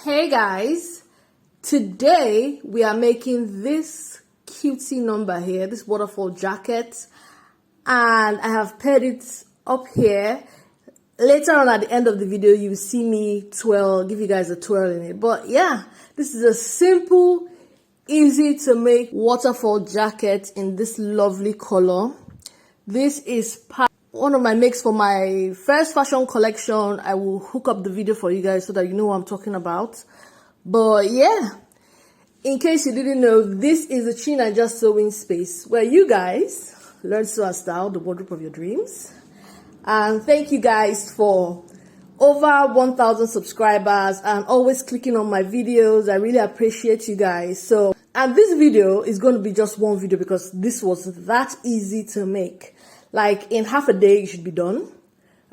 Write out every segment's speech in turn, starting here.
Hey guys, today we are making this cutesy number here, this waterfall jacket, and I have paired it up here. Later on at the end of the video, you will see me twirl, give you guys a twirl in it. But yeah, this is a simple, easy to make waterfall jacket in this lovely color. This is one of my makes for my first fashion collection. I will hook up the video for you guys so that you know what I'm talking about. But yeah, in case you didn't know, this is the Chinaja sewing space where you guys learn sew and style, the wardrobe of your dreams. And thank you guys for over 1,000 subscribers and always clicking on my videos. I really appreciate you guys. And this video is going to be just one video because this was that easy to make. Like in half a day, you should be done.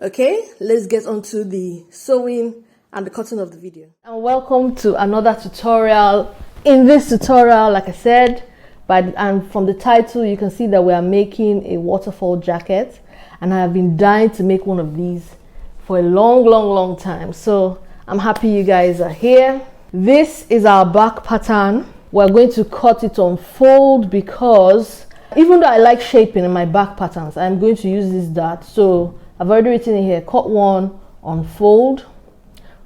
Okay, let's get on to the sewing and the cutting of the video. And welcome to another tutorial. In this tutorial, like I said, and from the title, you can see that we are making a waterfall jacket. And I have been dying to make one of these for a long time. So I'm happy you guys are here. This is our back pattern. We're going to cut it on fold because even though I like shaping in my back patterns, I'm going to use this dart. So I've already written in here, cut one, unfold,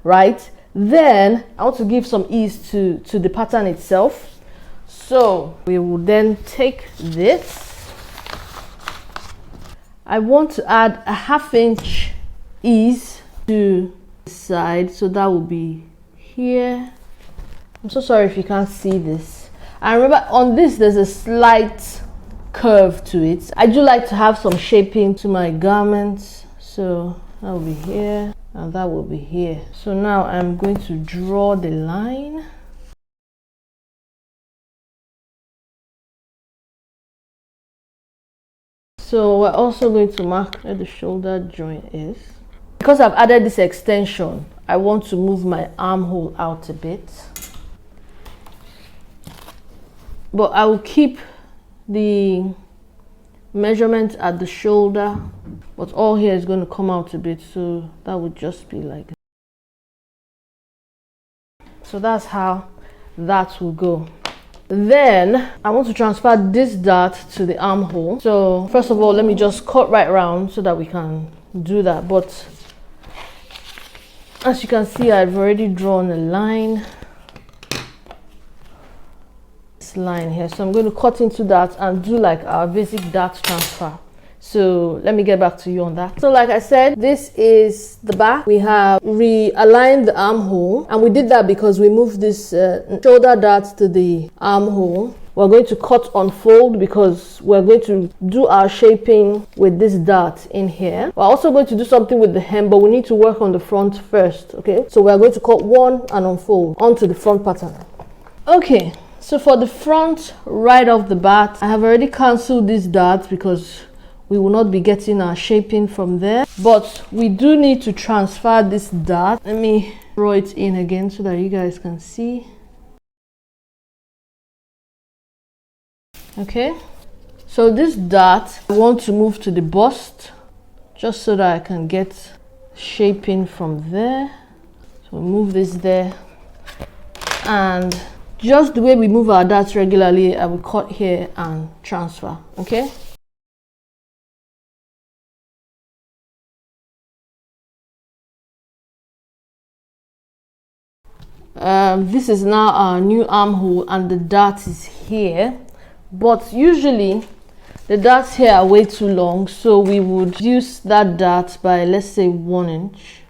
right? Then I want to give some ease to the pattern itself. So we will then take this. I want to add a 1/2 inch ease to the side. So that will be here. I'm so sorry if you can't see this. And remember on this, there's a slight curve to it. I do like to have some shaping to my garments, so that will be here and that will be here. So now I'm going to draw the line. So we're also going to mark where the shoulder joint is. Because I've added this extension, I want to move my armhole out a bit, but I will keep the measurement at the shoulder, but all here is going to come out a bit, so that would just be like that. So that's how that will go. Then I want to transfer this dart to the armhole. So first of all, let me just cut right around so that we can do that. But as you can see, I've already drawn a line. Line here, so I'm going to cut into that and do like our basic dart transfer. So let me get back to you on that. So like I said, this is the back. We have realigned the armhole, and we did that because we moved this shoulder dart to the armhole. We're going to cut on fold because we're going to do our shaping with this dart in here. We're also going to do something with the hem, but we need to work on the front first. Okay, so we're going to cut one and unfold onto the front pattern. Okay, so for the front, right off the bat, I have already cancelled this dart because we will not be getting our shaping from there. But we do need to transfer this dart. Let me draw it in again so that you guys can see. Okay, so this dart, I want to move to the bust just so that I can get shaping from there. So move this there, and just the way we move our darts regularly, I will cut here and transfer. Okay. This is now our new armhole and the dart is here, but usually the darts here are way too long, so we would reduce that dart by, let's say, 1 inch.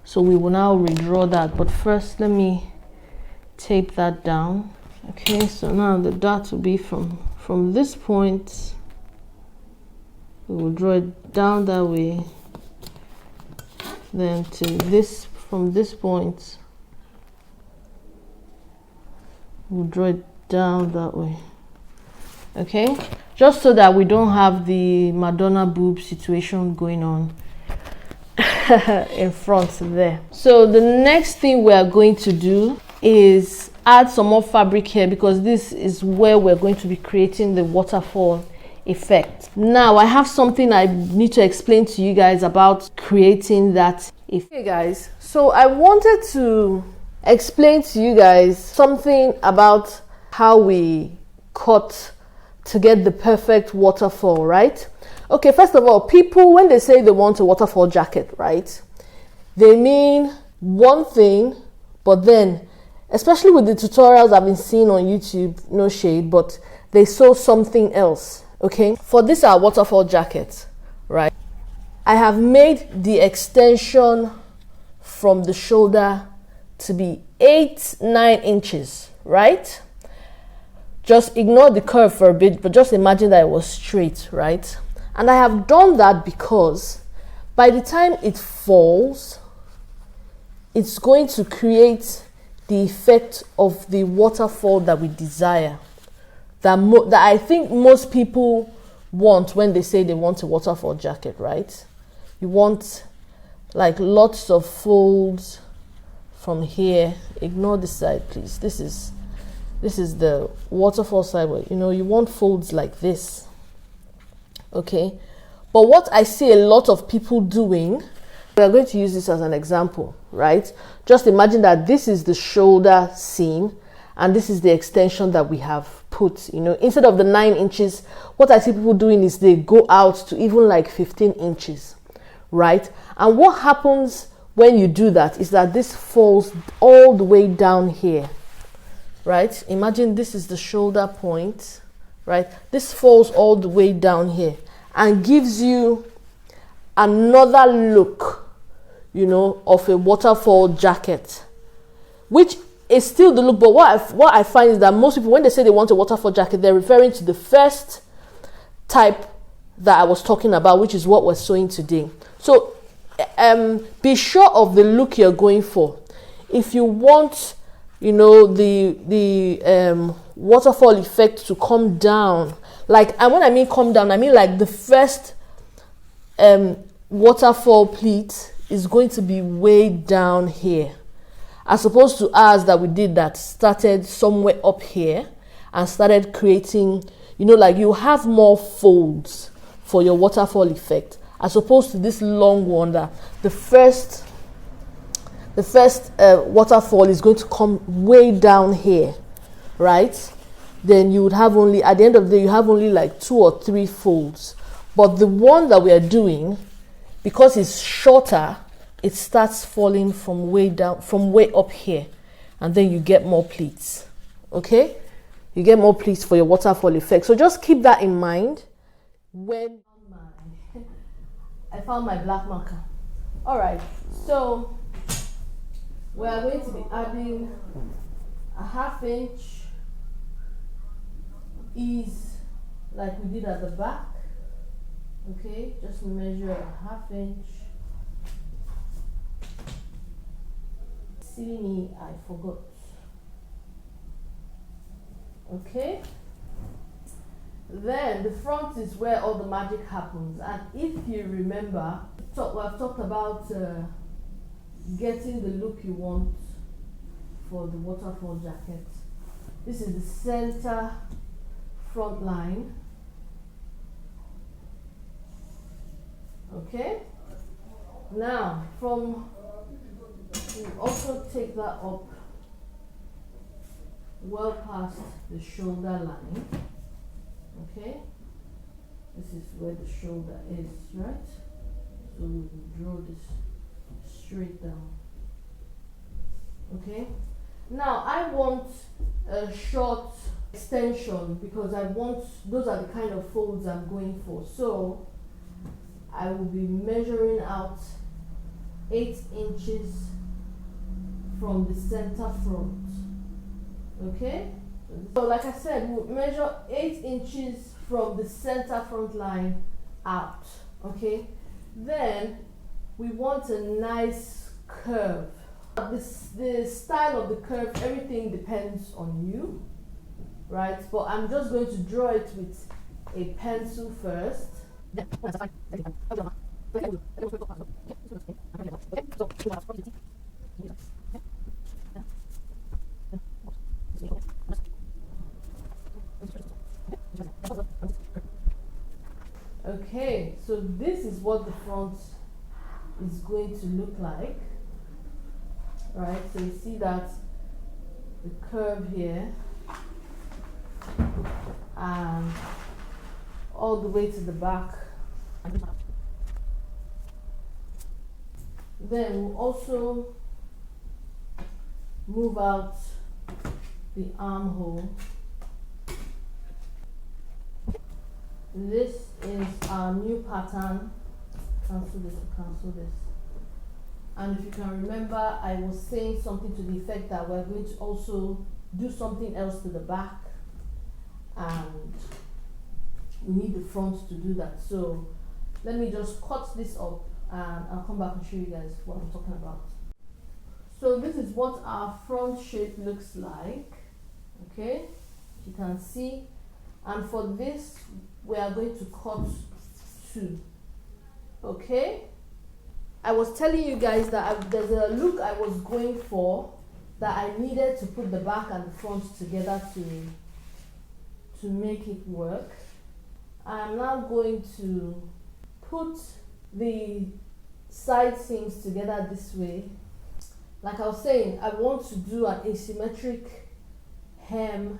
So we will now redraw that, but first let me tape that down. Okay, so now the dart will be from this point. We will draw it down that way, then to this, from this point we'll draw it down that way. Okay, just so that we don't have the Madonna boob situation going on in front there. So the next thing we are going to do is add some more fabric here because this is where we're going to be creating the waterfall effect. Now I have something I need to explain to you guys about creating that effect. Hey guys, so I wanted to explain to you guys something about how we cut to get the perfect waterfall, right? Okay, first of all, people, when they say they want a waterfall jacket, right, they mean one thing, but then, especially with the tutorials I've been seeing on YouTube, no shade, but they sew something else. Okay, for this our waterfall jacket, right, I have made the extension from the shoulder to be 8-9 inches, right? Just ignore the curve for a bit, but just imagine that it was straight, right? And I have done that because by the time it falls, it's going to create the effect of the waterfall that we desire, that I think most people want when they say they want a waterfall jacket, right? You want like lots of folds from here. Ignore this side, please. This is the waterfall side where, you know, you want folds like this. Okay, but what I see a lot of people doing, we are going to use this as an example, right? Just imagine that this is the shoulder seam and this is the extension that we have put. You know, instead of the 9 inches, what I see people doing is they go out to even like 15 inches, right? And what happens when you do that is that this falls all the way down here, right? Imagine this is the shoulder point, right? This falls all the way down here and gives you another look, you know, of a waterfall jacket, which is still the look. But what I find is that most people, when they say they want a waterfall jacket, they're referring to the first type that I was talking about, which is what we're sewing today. So be sure of the look you're going for. If you want, you know, the waterfall effect to come down, like, and when I mean come down, I mean like the first waterfall pleat is going to be way down here, as opposed to ours that we did that started somewhere up here and started creating, you know, like you have more folds for your waterfall effect, as opposed to this long one that the first waterfall is going to come way down here, right? Then you would have only, at the end of the day, you have only like 2 or 3 folds. But the one that we are doing, because it's shorter, it starts falling from way down, from way up here, and then you get more pleats. Okay, you get more pleats for your waterfall effect. So just keep that in mind when I found my black marker. All right, so we are going to be adding a 1/2 inch ease like we did at the back. Okay, just measure a 1/2 inch. See me, I forgot. Okay, then the front is where all the magic happens. And if you remember, I've talked about getting the look you want for the waterfall jacket. This is the center front line. Okay, now from, you also take that up well past the shoulder line. Okay, this is where the shoulder is, right? So we will draw this straight down. Okay, now I want a short extension because I want, those are the kind of folds I'm going for. So I will be measuring out 8 inches from the center front. Okay, so like I said, we'll measure 8 inches from the center front line out. Okay, then we want a nice curve. The style of the curve, everything depends on you, right? But I'm just going to draw it with a pencil first. Okay, so this is what the front is going to look like, right? So you see that the curve here and all the way to the back. Then we'll also move out the armhole. This is our new pattern. Cancel this, cancel this. And if you can remember, I was saying something to the effect that we're going to also do something else to the back, and we need the front to do that. So let me just cut this up and I'll come back and show you guys what I'm talking about. So this is what our front shape looks like, okay, you can see. And for this we are going to cut 2, okay. I was telling you guys that there's a look I was going for, that I needed to put the back and the front together to make it work. I'm now going to put the side seams together this way. Like I was saying, I want to do an asymmetric hem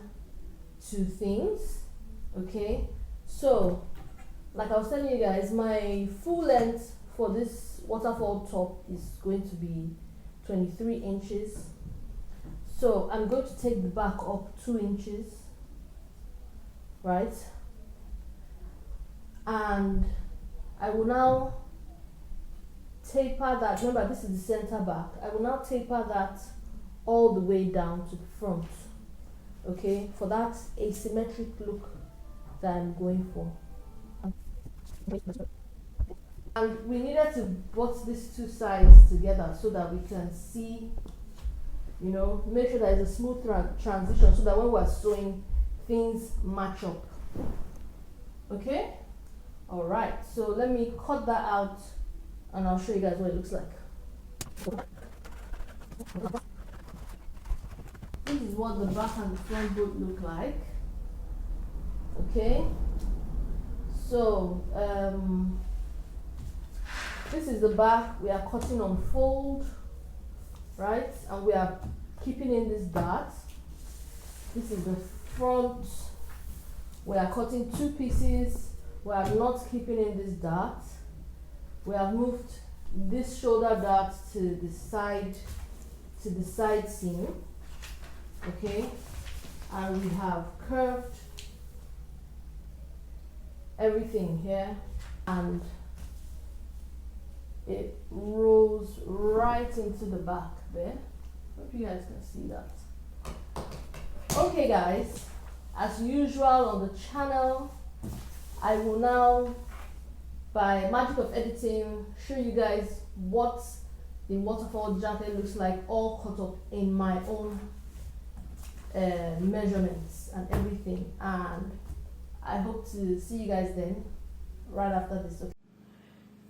to things, okay. So like I was telling you guys, my full length for this waterfall top is going to be 23 inches. So I'm going to take the back up 2 inches, right? And I will now taper that. Remember, this is the center back. I will now taper that all the way down to the front, okay, for that asymmetric look that I'm going for. And we needed to butt these 2 sides together so that we can see, you know, make sure there is a smooth transition so that when we're sewing, things match up. Okay? Alright, so let me cut that out and I'll show you guys what it looks like. This is what the back and the front both look like. Okay? So, this is the back. We are cutting on fold, right? And we are keeping in this dart. This is the front. We are cutting 2 pieces. We are not keeping in this dart. We have moved this shoulder dart to the side seam, okay? And we have curved everything here, and it rolls right into the back there. Hope you guys can see that. Okay guys, as usual on the channel, I will now, by magic of editing, show you guys what the waterfall jacket looks like, all cut up in my own measurements and everything. And I hope to see you guys then, right after this.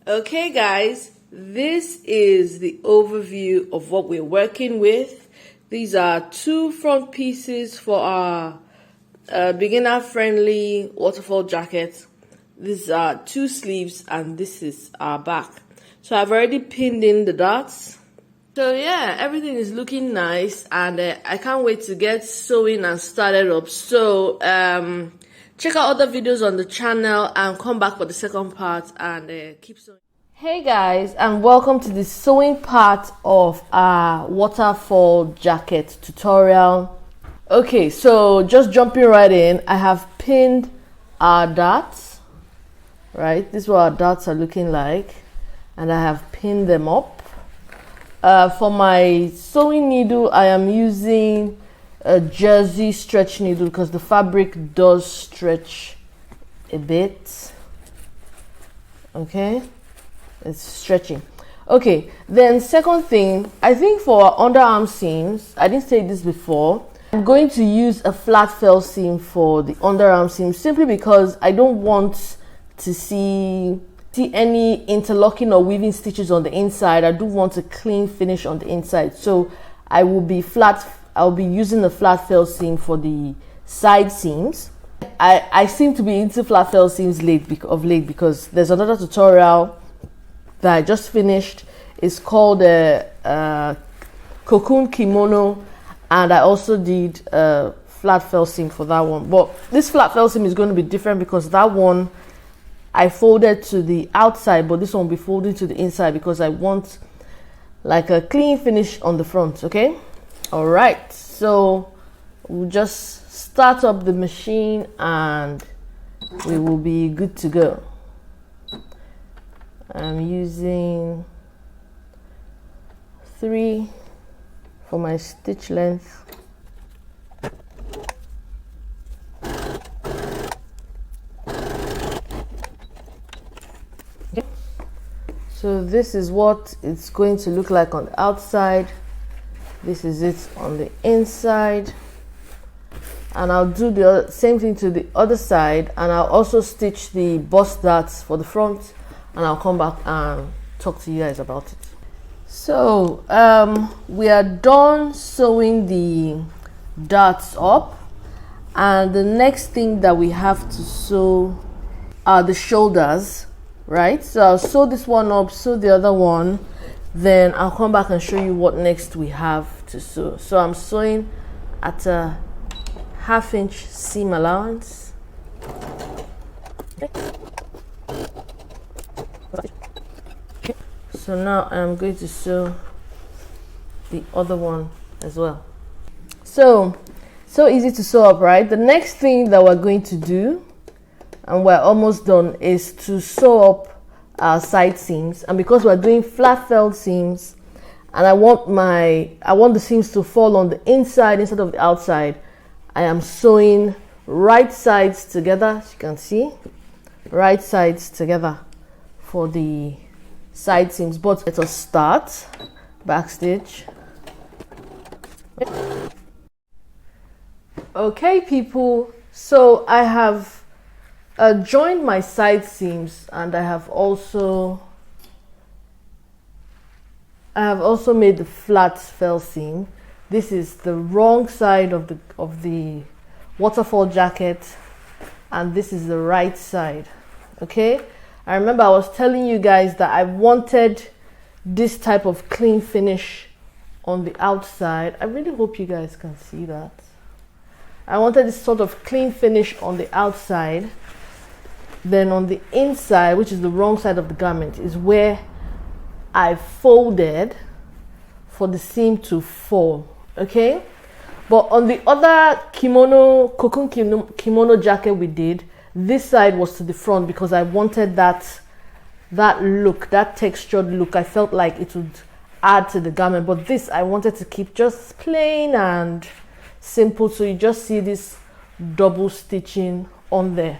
Okay guys, this is the overview of what we're working with. These are 2 front pieces for our beginner friendly waterfall jacket. These are 2 sleeves and this is our back. So I've already pinned in the darts. So yeah, everything is looking nice, and I can't wait to get sewing and started up. So check out other videos on the channel and come back for the second part and keep sewing. Hey guys, and welcome to the sewing part of our waterfall jacket tutorial. Okay, so just jumping right in, I have pinned our darts, right? This is what our darts are looking like, and I have pinned them up. For my sewing needle, I am using a jersey stretch needle because the fabric does stretch a bit. Okay, it's stretching. Okay, then second thing, I think for underarm seams, I didn't say this before, I'm going to use a flat fell seam for the underarm seam, simply because I don't want to see any interlocking or weaving stitches on the inside. I do want a clean finish on the inside, so I'll be using the flat fell seam for the side seams. I seem to be into flat fell seams of late because there's another tutorial that I just finished. It's called Cocoon Kimono, and I also did a flat fell seam for that one. But this flat fell seam is going to be different because that one I folded to the outside, but this one will be folded to the inside because I want like a clean finish on the front. Okay, all right, so we'll just start up the machine and we will be good to go. I'm using 3 for my stitch length. So this is what it's going to look like on the outside. This is it on the inside. And I'll do the same thing to the other side, and I'll also stitch the bust darts for the front, and I'll come back and talk to you guys about it. So we are done sewing the darts up, and the next thing that we have to sew are the shoulders, right? So I'll sew this one up, sew the other one, then I'll come back and show you what next we have to sew. So I'm sewing at a 1/2 inch seam allowance. So now I'm going to sew the other one as well. So easy to sew up, right? The next thing that we're going to do, and we're almost done, is to sew up our side seams. And because we're doing flat fell seams, and I want the seams to fall on the inside instead of the outside, I am sewing right sides together, as you can see, right sides together for the side seams. But let us start back stitch. Okay people, so I have joined my side seams, and I have also made the flat fell seam. This is the wrong side of the waterfall jacket, and this is the right side. Okay, I remember I was telling you guys that I wanted this type of clean finish on the outside. I really hope you guys can see that. I wanted this sort of clean finish on the outside. Then on the inside, which is the wrong side of the garment, is where I folded for the seam to fall. Okay, but on the other cocoon kimono jacket we did, this side was to the front because I wanted that look, that textured look. I felt like it would add to the garment, but this I wanted to keep just plain and simple, so you just see this double stitching on there.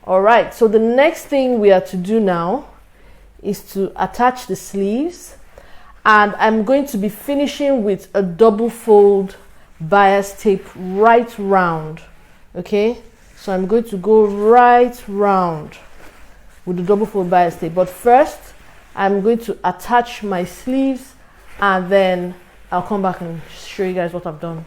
All right, so the next thing we are to do now is to attach the sleeves, and I'm going to be finishing with a double fold bias tape right round. Okay, so I'm going to go right round with the double fold bias tape, but first I'm going to attach my sleeves, and then I'll come back and show you guys what I've done.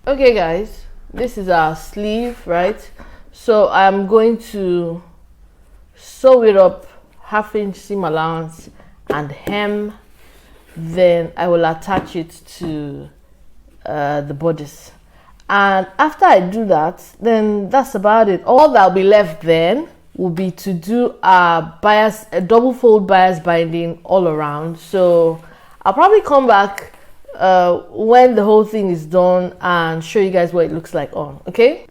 Okay guys, this is our sleeve, right? So I'm going to sew it up 1/2 inch seam allowance and hem, then I will attach it to the bodice. And after I do that, then that's about it. All that'll be left then will be to do a double fold bias binding all around. So I'll probably come back when the whole thing is done and show you guys what it looks like on. Okay.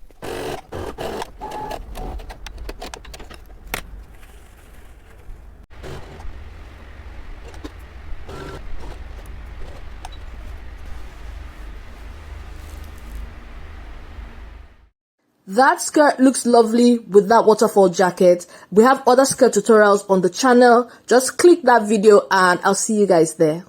That skirt looks lovely with that waterfall jacket. We have other skirt tutorials on the channel. Just click that video and I'll see you guys there.